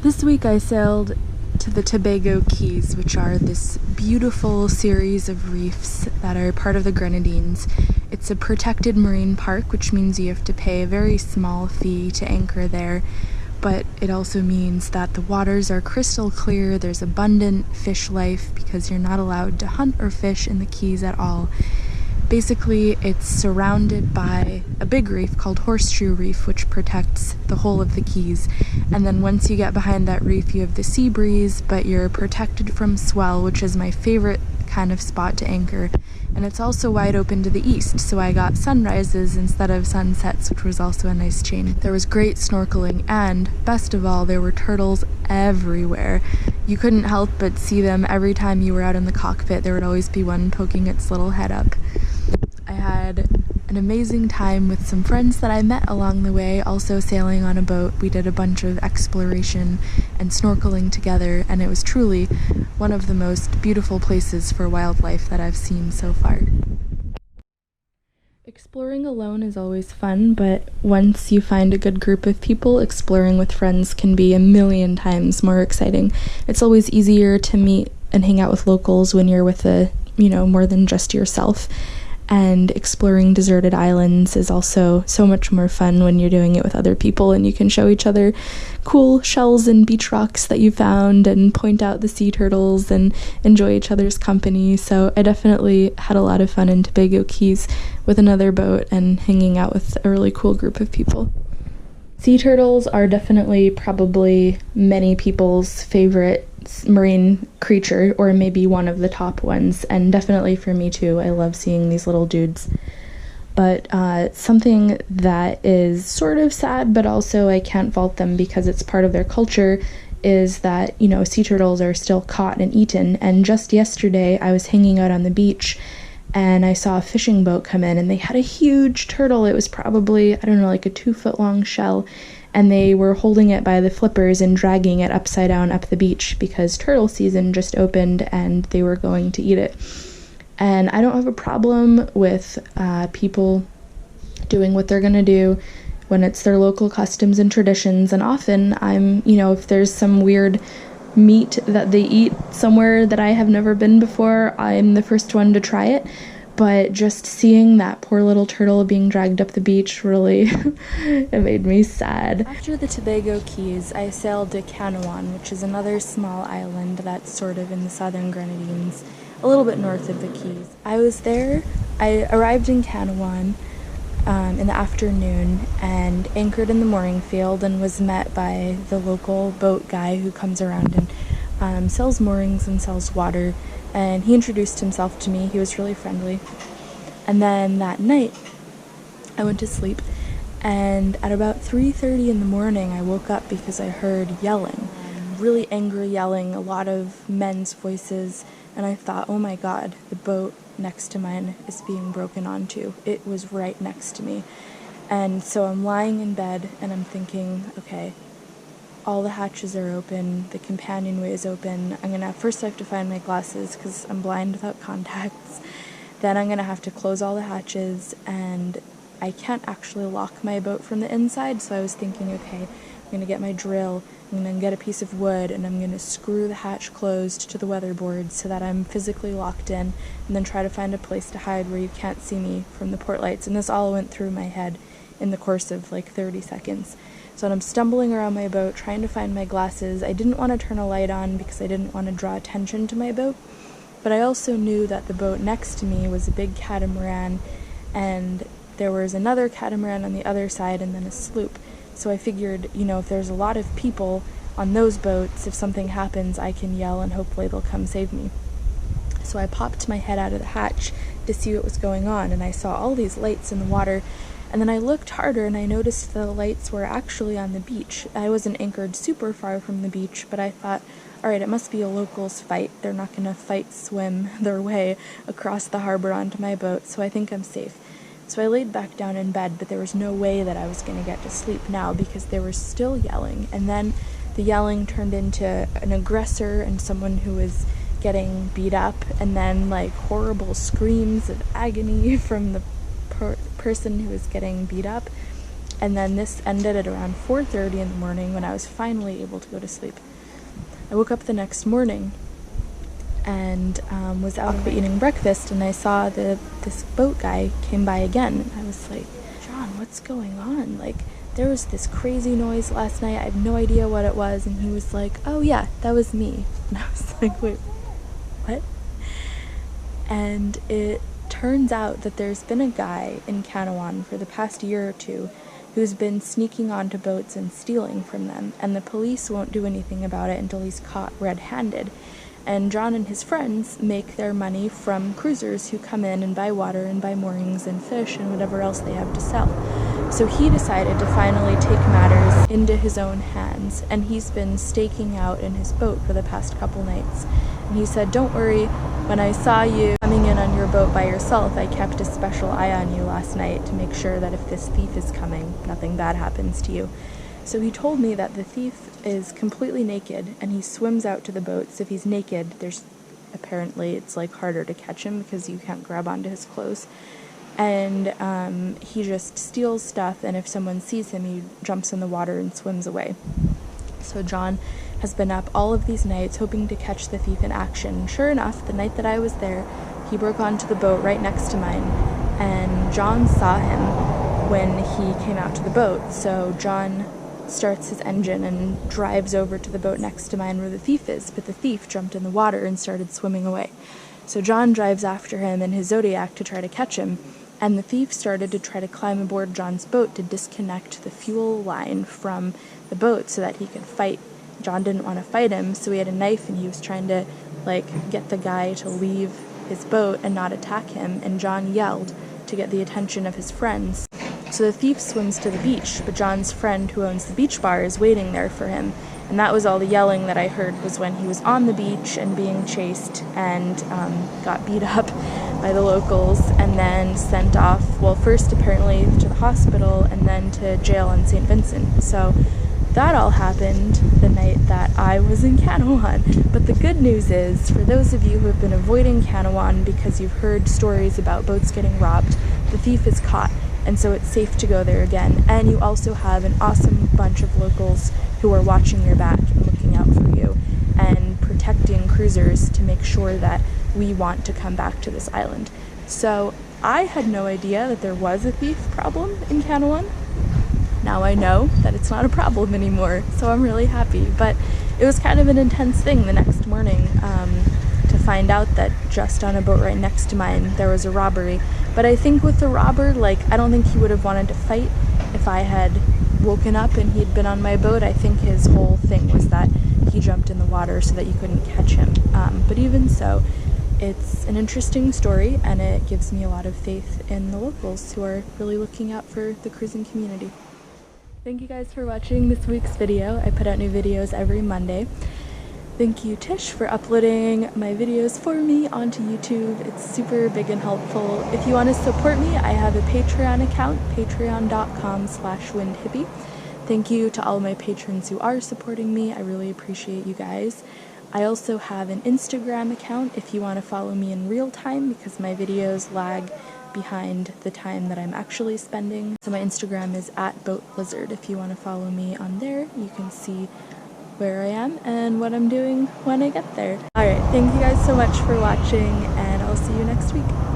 This week I sailed to the Tobago Cays, which are this beautiful series of reefs that are part of the Grenadines. It's a protected marine park, which means you have to pay a very small fee to anchor there, but it also means that the waters are crystal clear, there's abundant fish life because you're not allowed to hunt or fish in the Cays at all. Basically, it's surrounded by a big reef called Horseshoe Reef, which protects the whole of the Cays. And then once you get behind that reef, you have the sea breeze, but you're protected from swell, which is my favorite kind of spot to anchor. And it's also wide open to the east, so I got sunrises instead of sunsets, which was also a nice change. There was great snorkeling, and best of all, there were turtles everywhere. You couldn't help but see them every time you were out in the cockpit. There would always be one poking its little head up. I had an amazing time with some friends that I met along the way, also sailing on a boat. We did a bunch of exploration and snorkeling together, and it was truly one of the most beautiful places for wildlife that I've seen so far. Exploring alone is always fun, but once you find a good group of people, exploring with friends can be a million times more exciting. It's always easier to meet and hang out with locals when you're with more than just yourself. And exploring deserted islands is also so much more fun when you're doing it with other people, and you can show each other cool shells and beach rocks that you found and point out the sea turtles and enjoy each other's company. So I definitely had a lot of fun in Tobago Cays with another boat and hanging out with a really cool group of people. Sea turtles are definitely probably many people's favorite marine creature, or maybe one of the top ones, and definitely for me too. I love seeing these little dudes. But something that is sort of sad, but also I can't fault them because it's part of their culture, is that, sea turtles are still caught and eaten. And just yesterday I was hanging out on the beach and I saw a fishing boat come in, and they had a huge turtle. It was probably, like a 2-foot long shell, and they were holding it by the flippers and dragging it upside down up the beach because turtle season just opened and they were going to eat it. And I don't have a problem with people doing what they're gonna do when it's their local customs and traditions, and often if there's some weird meat that they eat somewhere that I have never been before, I'm the first one to try it. But just seeing that poor little turtle being dragged up the beach really it made me sad. After the Tobago Cays, I sailed to Canouan, which is another small island that's sort of in the southern Grenadines, a little bit north of the Cays. I arrived in Canouan in the afternoon and anchored in the mooring field and was met by the local boat guy who comes around and sells moorings and sells water, and he introduced himself to me. He was really friendly. And then that night I went to sleep, and at about 3:30 in the morning I woke up because I heard yelling, really angry yelling, a lot of men's voices, and I thought, oh my god, the boat next to mine is being broken onto. It was right next to me. And so I'm lying in bed and I'm thinking, okay, all the hatches are open, the companionway is open. I have to find my glasses because I'm blind without contacts. Then I'm gonna have to close all the hatches, and I can't actually lock my boat from the inside, so I was thinking, okay, I'm gonna get my drill, I'm gonna get a piece of wood, and I'm gonna screw the hatch closed to the weatherboard so that I'm physically locked in, and then try to find a place to hide where you can't see me from the port lights. And this all went through my head in the course of 30 seconds. So I'm stumbling around my boat trying to find my glasses. I didn't want to turn a light on because I didn't want to draw attention to my boat, but I also knew that the boat next to me was a big catamaran, and there was another catamaran on the other side, and then a sloop. So I figured, if there's a lot of people on those boats, if something happens, I can yell and hopefully they'll come save me. So I popped my head out of the hatch to see what was going on, and I saw all these lights in the water. And then I looked harder and I noticed the lights were actually on the beach. I wasn't anchored super far from the beach, but I thought, alright, it must be a locals fight. They're not going to swim their way across the harbor onto my boat, so I think I'm safe. So I laid back down in bed, but there was no way that I was going to get to sleep now because they were still yelling. And then the yelling turned into an aggressor and someone who was getting beat up, and then horrible screams of agony from the person who was getting beat up. And then this ended at around 4:30 in the morning when I was finally able to go to sleep. I woke up the next morning and was out eating breakfast, and I saw this boat guy came by again. I was like, John, what's going on? Like, there was this crazy noise last night. I have no idea what it was. And he was like, oh yeah, that was me. And I was like, wait, what? And it turns out that there's been a guy in Kanawhan for the past year or two who's been sneaking onto boats and stealing from them, and the police won't do anything about it until he's caught red-handed. And John and his friends make their money from cruisers who come in and buy water and buy moorings and fish and whatever else they have to sell. So he decided to finally take matters into his own hands, and he's been staking out in his boat for the past couple nights. And he said, don't worry, when I saw you coming in on your boat by yourself, I kept a special eye on you last night to make sure that if this thief is coming, nothing bad happens to you. So he told me that the thief is completely naked and he swims out to the boat. So if he's naked, apparently it's like harder to catch him because you can't grab onto his clothes. And he just steals stuff, and if someone sees him, he jumps in the water and swims away. So John has been up all of these nights hoping to catch the thief in action. Sure enough, the night that I was there, he broke onto the boat right next to mine, and John saw him when he came out to the boat. So John starts his engine and drives over to the boat next to mine where the thief is, but the thief jumped in the water and started swimming away. So John drives after him in his Zodiac to try to catch him, and the thief started to try to climb aboard John's boat to disconnect the fuel line from the boat so that he could fight. John didn't want to fight him, so he had a knife and he was trying to get the guy to leave his boat and not attack him, and John yelled to get the attention of his friends. So the thief swims to the beach, but John's friend who owns the beach bar is waiting there for him. And that was all the yelling that I heard, was when he was on the beach and being chased and got beat up by the locals and then sent off, well, first apparently to the hospital and then to jail in St. Vincent. So that all happened the night that I was in Kanawhan. But the good news is, for those of you who have been avoiding Kanawhan because you've heard stories about boats getting robbed, the thief is caught. And so it's safe to go there again. And you also have an awesome bunch of locals who are watching your back and looking out for you and protecting cruisers to make sure that we want to come back to this island. So I had no idea that there was a thief problem in Kanawhan. Now I know that it's not a problem anymore, so I'm really happy. But it was kind of an intense thing the next morning to find out that just on a boat right next to mine there was a robbery. But I think with the robber, I don't think he would have wanted to fight if I had woken up and he'd been on my boat. I think his whole thing was that he jumped in the water so that you couldn't catch him. But even so, it's an interesting story, and it gives me a lot of faith in the locals who are really looking out for the cruising community. Thank you guys for watching this week's video. I put out new videos every Monday. Thank you, Tish, for uploading my videos for me onto YouTube. It's super big and helpful. If you want to support me, I have a Patreon account, patreon.com/windhippie. Thank you to all my patrons who are supporting me. I really appreciate you guys. I also have an Instagram account if you want to follow me in real time, because my videos lag behind the time that I'm actually spending. So my Instagram is @BoatBlizzard. If you want to follow me on there, you can see where I am and what I'm doing when I get there. Alright, thank you guys so much for watching, and I'll see you next week.